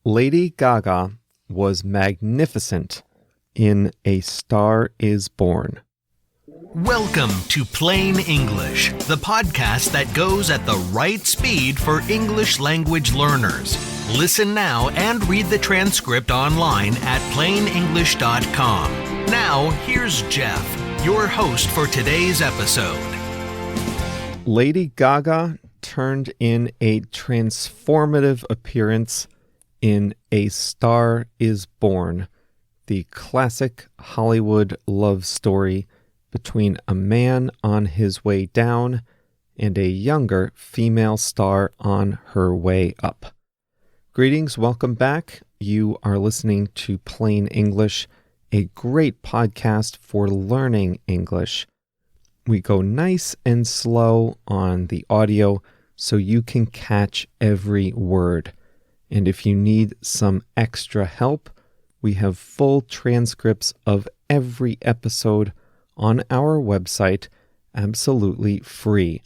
Lady Gaga was magnificent in A Star is Born. Welcome to Plain English, the podcast that goes at the right speed for English language learners. Listen now and read the transcript online at plainenglish.com. Now, here's Jeff, your host for today's episode. Lady Gaga turned in a transformative appearance in A Star is Born, the classic Hollywood love story between a man on his way down and a younger female star on her way up. Greetings, welcome back. You are listening to Plain English, a great podcast for learning English. We go nice and slow on the audio so you can catch every word. And if you need some extra help, we have full transcripts of every episode on our website, absolutely free.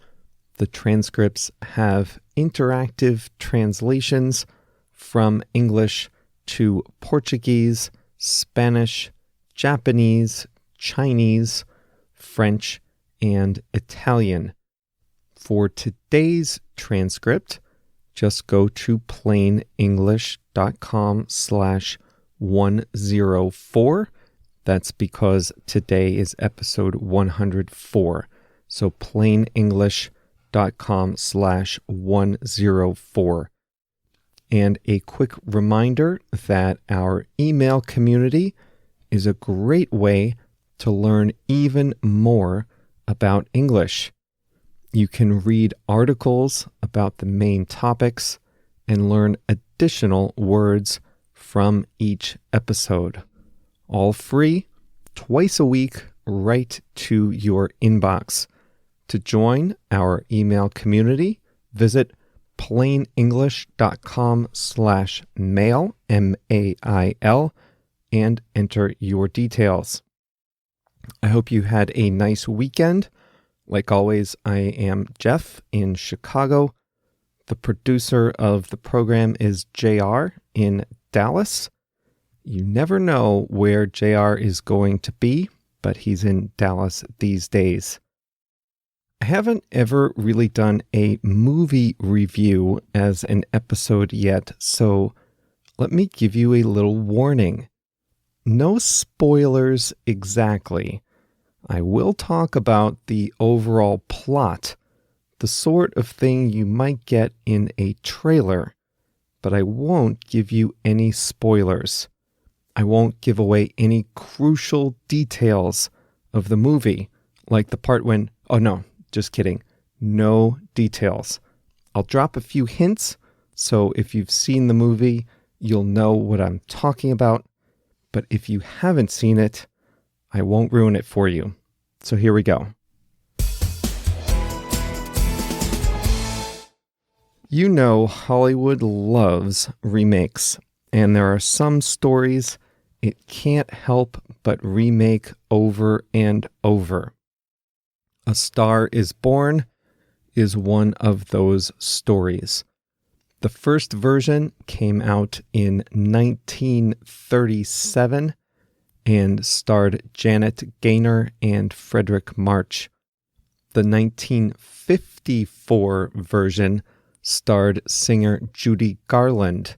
The transcripts have interactive translations from English to Portuguese, Spanish, Japanese, Chinese, French, and Italian. For today's transcript, just go to plainenglish.com/104. That's because today is episode 104. So plainenglish.com/104. And a quick reminder that our email community is a great way to learn even more about English. You can read articles about the main topics and learn additional words from each episode. All free, twice a week, right to your inbox. To join our email community, visit plainenglish.com/mail, M-A-I-L, and enter your details. I hope you had a nice weekend. Like always, I am Jeff in Chicago. The producer of the program is JR in Dallas. You never know where JR is going to be, but he's in Dallas these days. I haven't ever really done a movie review as an episode yet, so let me give you a little warning. No spoilers exactly. I will talk about the overall plot, the sort of thing you might get in a trailer, but I won't give you any spoilers. I won't give away any crucial details of the movie, like the part when, oh no, just kidding, no details. I'll drop a few hints, so if you've seen the movie, you'll know what I'm talking about, but if you haven't seen it, I won't ruin it for you. So here we go. You know Hollywood loves remakes, and there are some stories it can't help but remake over and over. A Star is Born is one of those stories. The first version came out in 1937 and starred Janet Gaynor and Frederick March. The 1954 version starred singer Judy Garland.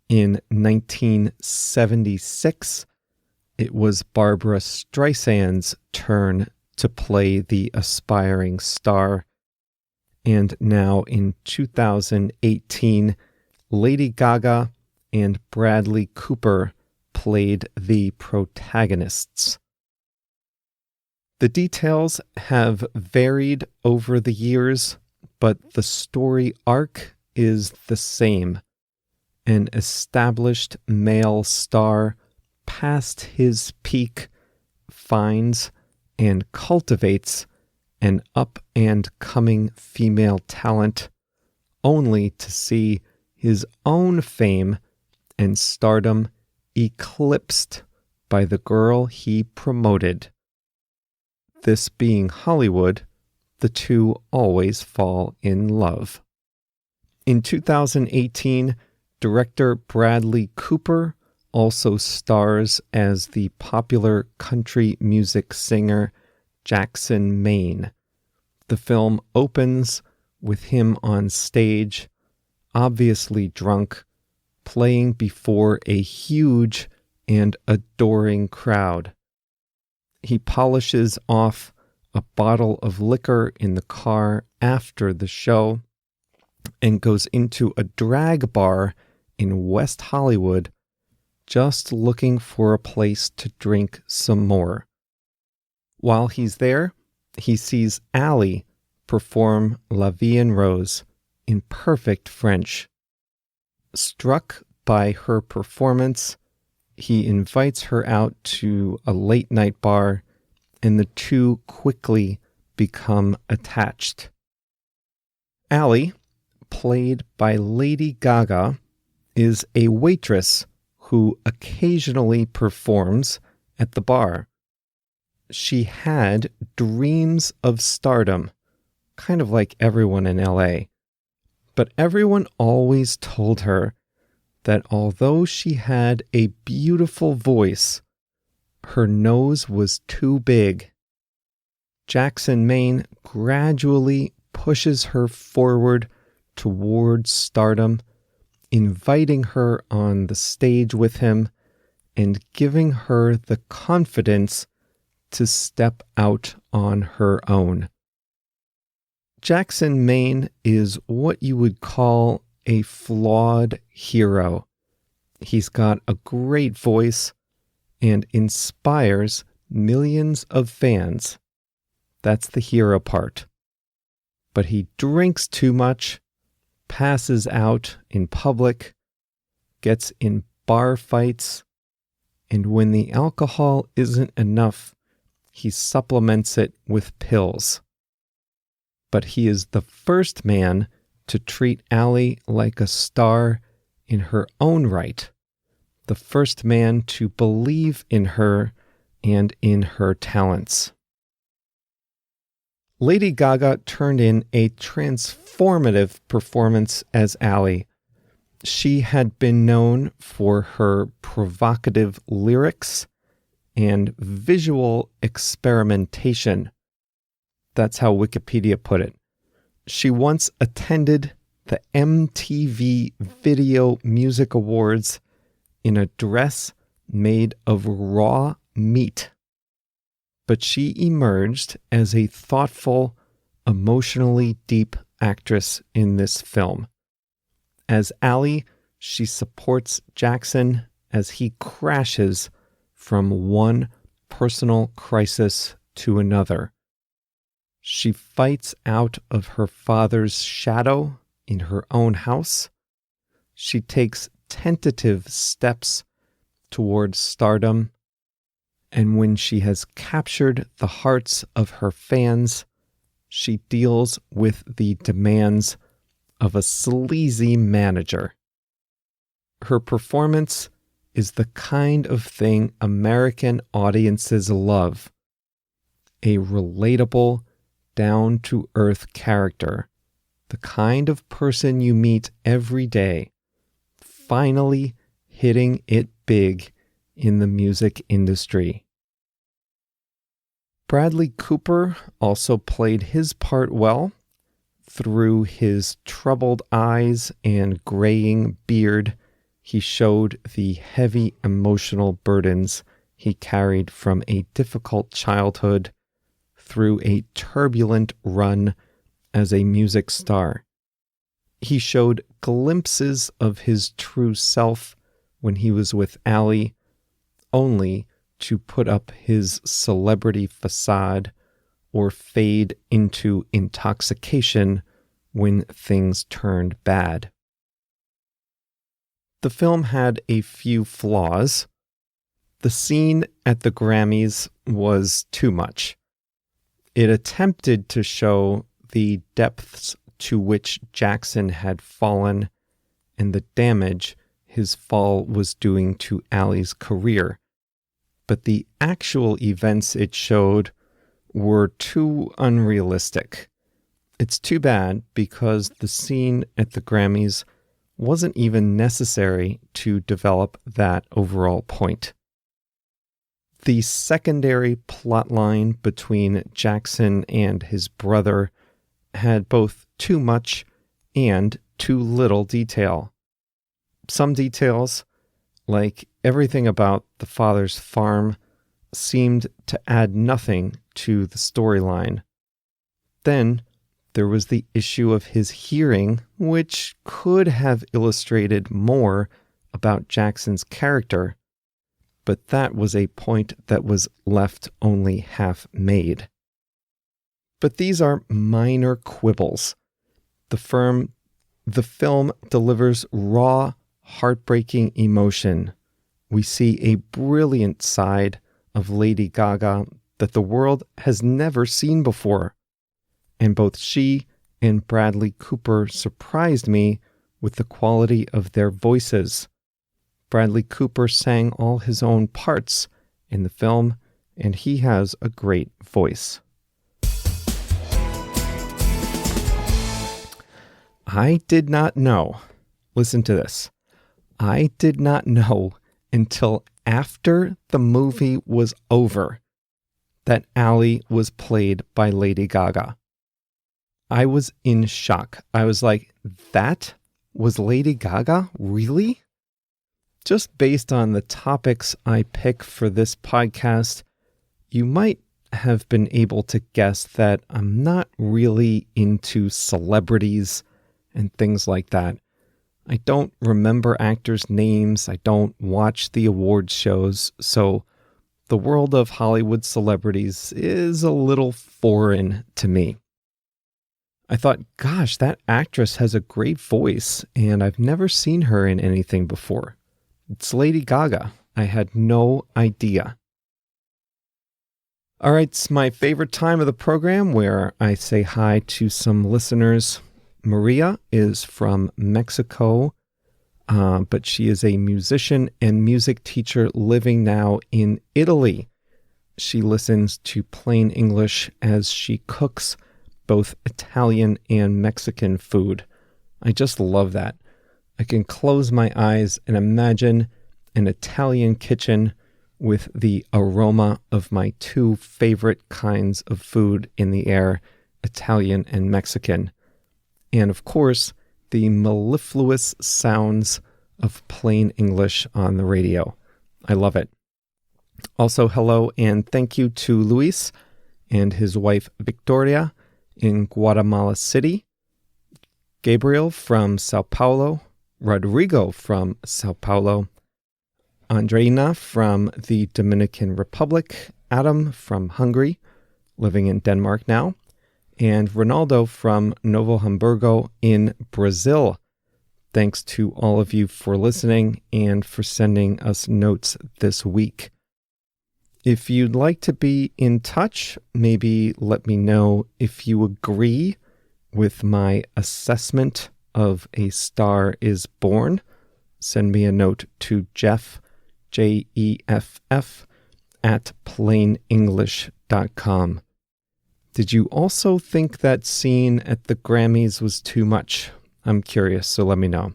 In 1976, it was Barbra Streisand's turn to play the aspiring star. And now in 2018, Lady Gaga and Bradley Cooper played the protagonists. The details have varied over the years, but the story arc is the same. An established male star past his peak finds and cultivates an up-and-coming female talent only to see his own fame and stardom eclipsed by the girl he promoted. This being Hollywood, the two always fall in love. In 2018, Director Bradley Cooper also stars as the popular country music singer Jackson Maine. The film opens with him on stage, obviously drunk, playing before a huge and adoring crowd. He polishes off a bottle of liquor in the car after the show and goes into a drag bar in West Hollywood just looking for a place to drink some more. While he's there, he sees Allie perform La Vie en Rose in perfect French. Struck by her performance, he invites her out to a late-night bar, and the two quickly become attached. Allie, played by Lady Gaga, is a waitress who occasionally performs at the bar. She had dreams of stardom, kind of like everyone in LA. But everyone always told her that although she had a beautiful voice, her nose was too big. Jackson Maine gradually pushes her forward towards stardom, inviting her on the stage with him and giving her the confidence to step out on her own. Jackson Maine is what you would call a flawed hero. He's got a great voice and inspires millions of fans. That's the hero part. But he drinks too much, passes out in public, gets in bar fights, and when the alcohol isn't enough, he supplements it with pills. But he is the first man to treat Allie like a star in her own right, the first man to believe in her and in her talents. Lady Gaga turned in a transformative performance as Allie. She had been known for her provocative lyrics and visual experimentation. That's how Wikipedia put it. She once attended the MTV Video Music Awards in a dress made of raw meat. But she emerged as a thoughtful, emotionally deep actress in this film. As Allie, she supports Jackson as he crashes from one personal crisis to another. She fights out of her father's shadow in her own house. She takes tentative steps toward stardom. And when she has captured the hearts of her fans, she deals with the demands of a sleazy manager. Her performance is the kind of thing American audiences love. A relatable, down-to-earth character, the kind of person you meet every day, finally hitting it big in the music industry. Bradley Cooper also played his part well. Through his troubled eyes and graying beard, he showed the heavy emotional burdens he carried from a difficult childhood through a turbulent run as a music star. He showed glimpses of his true self when he was with Allie, only to put up his celebrity facade or fade into intoxication when things turned bad. The film had a few flaws. The scene at the Grammys was too much. It attempted to show the depths to which Jackson had fallen and the damage his fall was doing to Allie's career. But the actual events it showed were too unrealistic. It's too bad because the scene at the Grammys wasn't even necessary to develop that overall point. The secondary plotline between Jackson and his brother had both too much and too little detail. Some details, like everything about the father's farm, seemed to add nothing to the storyline. Then there was the issue of his hearing, which could have illustrated more about Jackson's character, but that was a point that was left only half made. But these are minor quibbles. The film delivers raw, heartbreaking emotion. We see a brilliant side of Lady Gaga that the world has never seen before. And both she and Bradley Cooper surprised me with the quality of their voices. Bradley Cooper sang all his own parts in the film, and he has a great voice. I did not know, listen to this, I did not know until after the movie was over that Allie was played by Lady Gaga. I was in shock. I was like, that was Lady Gaga? Really? Just based on the topics I pick for this podcast, you might have been able to guess that I'm not really into celebrities and things like that. I don't remember actors' names. I don't watch the awards shows. So the world of Hollywood celebrities is a little foreign to me. I thought, gosh, that actress has a great voice, and I've never seen her in anything before. It's Lady Gaga. I had no idea. All right, it's my favorite time of the program where I say hi to some listeners. Maria is from Mexico, but she is a musician and music teacher living now in Italy. She listens to Plain English as she cooks both Italian and Mexican food. I just love that. I can close my eyes and imagine an Italian kitchen with the aroma of my two favorite kinds of food in the air, Italian and Mexican. And of course, the mellifluous sounds of Plain English on the radio. I love it. Also, hello and thank you to Luis and his wife Victoria in Guatemala City, Gabriel from Sao Paulo, Rodrigo from Sao Paulo, Andreina from the Dominican Republic, Adam from Hungary, living in Denmark now, and Ronaldo from Novo Hamburgo in Brazil. Thanks to all of you for listening and for sending us notes this week. If you'd like to be in touch, maybe let me know if you agree with my assessment of A Star is Born. Send me a note to Jeff, Jeff, at plainenglish.com. Did you also think that scene at the Grammys was too much? I'm curious, so let me know.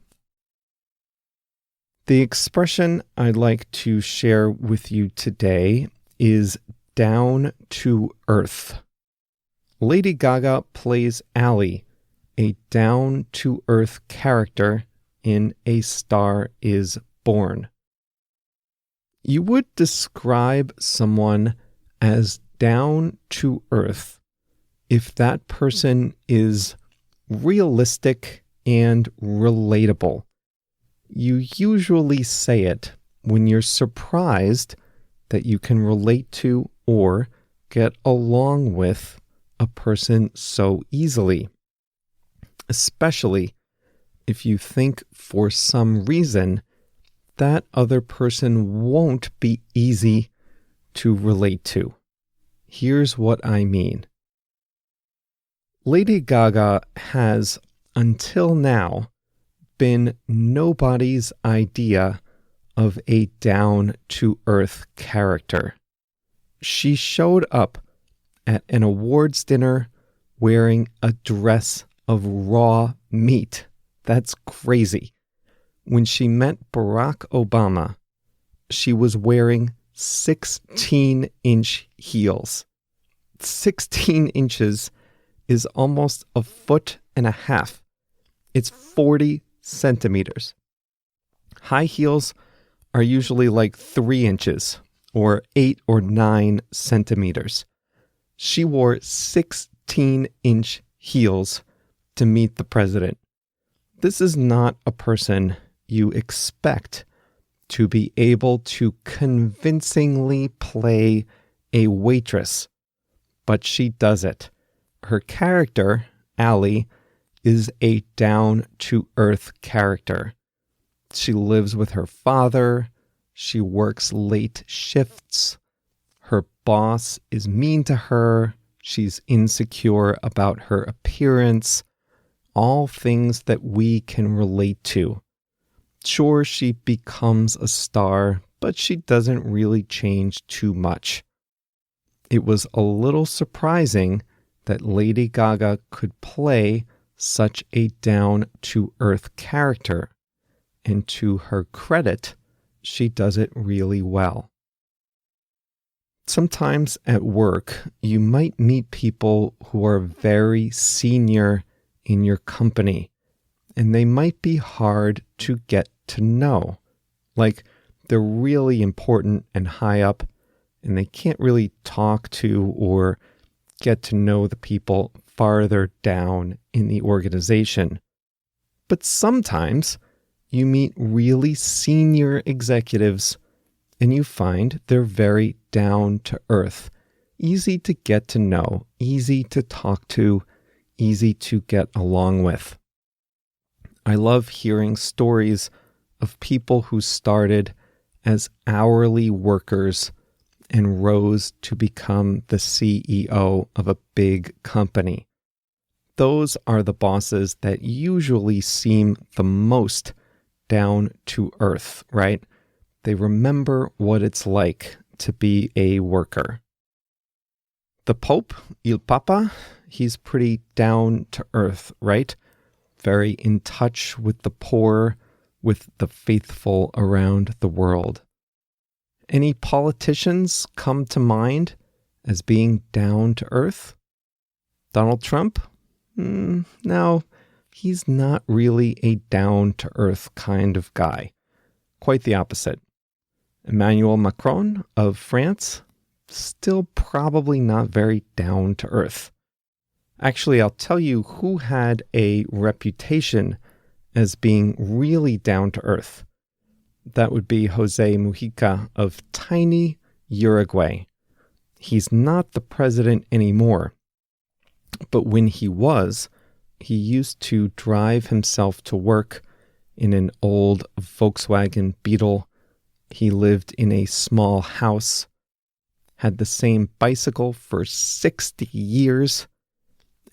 The expression I'd like to share with you today is down to earth. Lady Gaga plays Allie, a down-to-earth character in A Star is Born. You would describe someone as down to earth if that person is realistic and relatable. You usually say it when you're surprised that you can relate to or get along with a person so easily, especially if you think for some reason that other person won't be easy to relate to. Here's what I mean. Lady Gaga has, until now, been nobody's idea of a down-to-earth character. She showed up at an awards dinner wearing a dress of raw meat. That's crazy. When she met Barack Obama, she was wearing 16-inch heels. 16 inches is almost a foot and a half. It's 40 centimeters. High heels are usually like 3 inches or 8 or 9 centimeters. She wore 16-inch heels to meet the president. This is not a person you expect to be able to convincingly play a waitress, but she does it. Her character, Allie, is a down-to-earth character. She lives with her father. She works late shifts. Her boss is mean to her. She's insecure about her appearance. All things that we can relate to. Sure, she becomes a star, but she doesn't really change too much. It was a little surprising that Lady Gaga could play such a down-to-earth character. And to her credit, she does it really well. Sometimes at work, you might meet people who are very senior in your company, and they might be hard to get to know. Like, they're really important and high up, and they can't really talk to or get to know the people farther down in the organization. But sometimes you meet really senior executives and you find they're very down to earth, easy to get to know, easy to talk to, easy to get along with. I love hearing stories of people who started as hourly workers and rose to become the CEO of a big company. Those are the bosses that usually seem the most down to earth, right? They remember what it's like to be a worker. The Pope, Il Papa, he's pretty down to earth, right? Very in touch with the poor, with the faithful around the world. Any politicians come to mind as being down to earth? Donald Trump? No, he's not really a down-to-earth kind of guy. Quite the opposite. Emmanuel Macron of France? Still probably not very down-to-earth. Actually, I'll tell you who had a reputation as being really down-to-earth. That would be Jose Mujica of tiny Uruguay. He's not the president anymore. But when he was, he used to drive himself to work in an old Volkswagen Beetle. He lived in a small house, had the same bicycle for 60 years,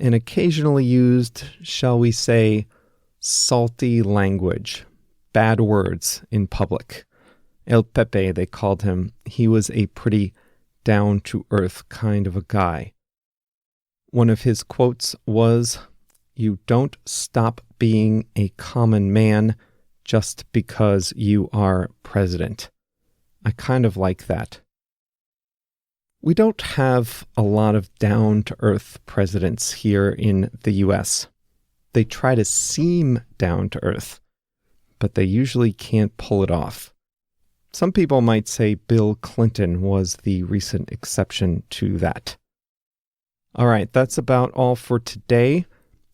and occasionally used, shall we say, salty language, bad words in public. El Pepe, they called him. He was a pretty down-to-earth kind of a guy. One of his quotes was, "You don't stop being a common man just because you are president." I kind of like that. We don't have a lot of down-to-earth presidents here in the US. They try to seem down-to-earth, but they usually can't pull it off. Some people might say Bill Clinton was the recent exception to that. All right, that's about all for today.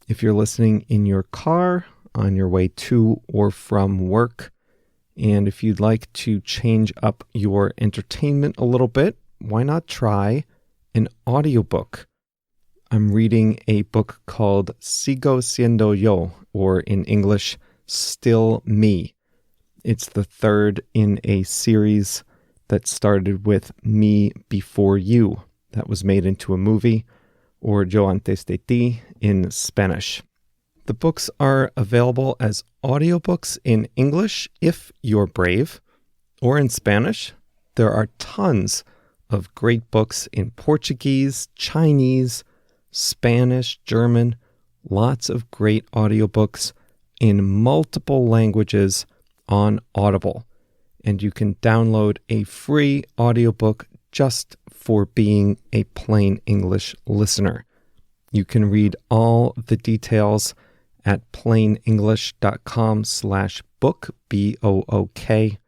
If you're listening in your car, on your way to or from work, and if you'd like to change up your entertainment a little bit, why not try an audiobook? I'm reading a book called Sigo Siendo Yo, or in English, Still Me. It's the third in a series that started with Me Before You, that was made into a movie, or Yo Antes de Ti in Spanish. The books are available as audiobooks in English if you're brave, or in Spanish. There are tons of great books in Portuguese, Chinese, Spanish, German, lots of great audiobooks in multiple languages on Audible, and you can download a free audiobook just for being a Plain English listener. You can read all the details at plainenglish.com/book, B-O-O-K.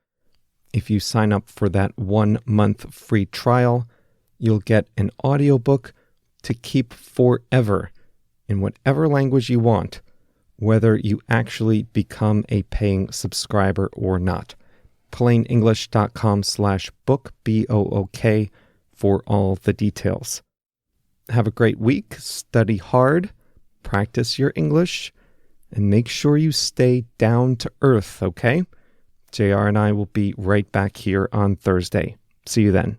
If you sign up for that 1-month free trial, you'll get an audiobook to keep forever in whatever language you want, whether you actually become a paying subscriber or not. plainenglish.com/book, B-O-O-K, for all the details. Have a great week, study hard, practice your English, and make sure you stay down to earth, okay? JR and I will be right back here on Thursday. See you then.